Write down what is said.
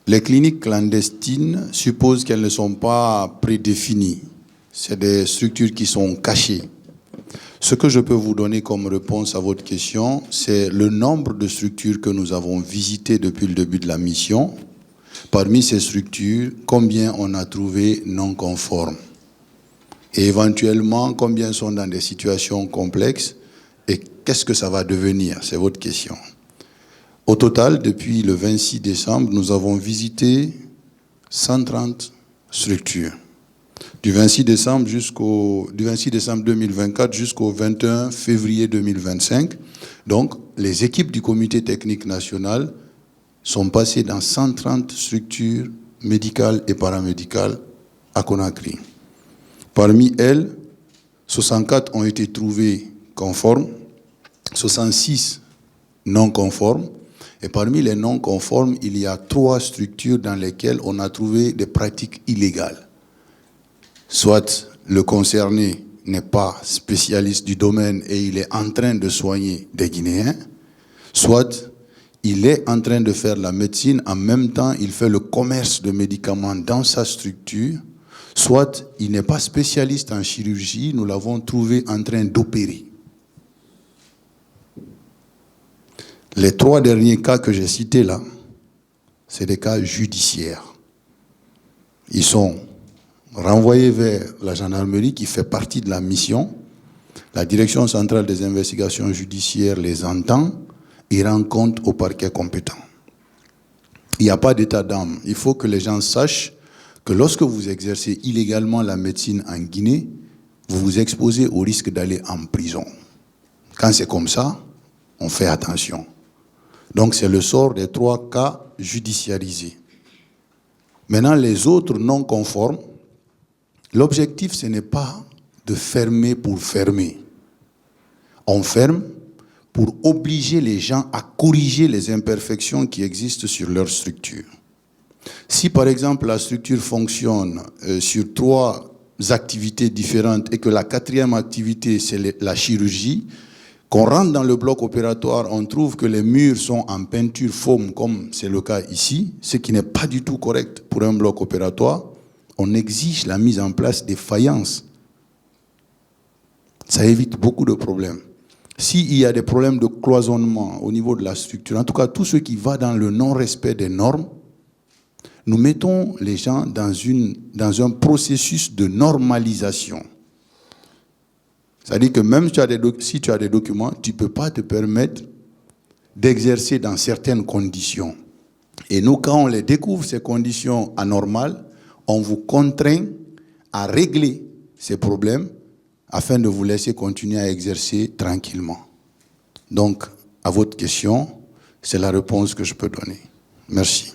Les cliniques clandestines supposent qu'elles ne sont pas prédéfinies. C'est des structures qui sont cachées. Ce que je peux vous donner comme réponse à votre question, c'est le nombre de structures que nous avons visitées depuis le début de la mission. Parmi ces structures, combien on a trouvé non conformes? Et éventuellement, combien sont dans des situations complexes? Et qu'est-ce que ça va devenir? C'est votre question. Au total, depuis le 26 décembre, nous avons visité 130 structures. Du 26 décembre 2024 jusqu'au 21 février 2025. Donc, les équipes du comité technique national sont passées dans 130 structures médicales et paramédicales à Conakry. Parmi elles, 64 ont été trouvées conformes, 66 non conformes, et parmi les non conformes, il y a 3 structures dans lesquelles on a trouvé des pratiques illégales. Soit le concerné n'est pas spécialiste du domaine et il est en train de soigner des Guinéens, soit il est en train de faire la médecine, en même temps il fait le commerce de médicaments dans sa structure, soit il n'est pas spécialiste en chirurgie, nous l'avons trouvé en train d'opérer. Les 3 derniers cas que j'ai cités là, c'est des cas judiciaires. Ils sont renvoyés vers la gendarmerie qui fait partie de la mission. La Direction centrale des investigations judiciaires les entend et rend compte au parquet compétent. Il n'y a pas d'état d'âme. Il faut que les gens sachent que lorsque vous exercez illégalement la médecine en Guinée, vous vous exposez au risque d'aller en prison. Quand c'est comme ça, on fait attention. Donc c'est le sort des 3 cas judiciarisés. Maintenant, les autres non conformes, l'objectif, ce n'est pas de fermer pour fermer. On ferme pour obliger les gens à corriger les imperfections qui existent sur leur structure. Si, par exemple, la structure fonctionne sur 3 activités différentes et que la 4e activité, c'est la chirurgie, qu'on rentre dans le bloc opératoire, on trouve que les murs sont en peinture foam, comme c'est le cas ici, ce qui n'est pas du tout correct pour un bloc opératoire, on exige la mise en place des faïences. Ça évite beaucoup de problèmes. S'il y a des problèmes de cloisonnement au niveau de la structure, en tout cas tout ce qui va dans le non-respect des normes, nous mettons les gens dans un processus de normalisation. C'est-à-dire que même si tu as des documents, tu ne peux pas te permettre d'exercer dans certaines conditions. Et nous, quand on les découvre, ces conditions anormales, on vous contraint à régler ces problèmes afin de vous laisser continuer à exercer tranquillement. Donc, à votre question, c'est la réponse que je peux donner. Merci.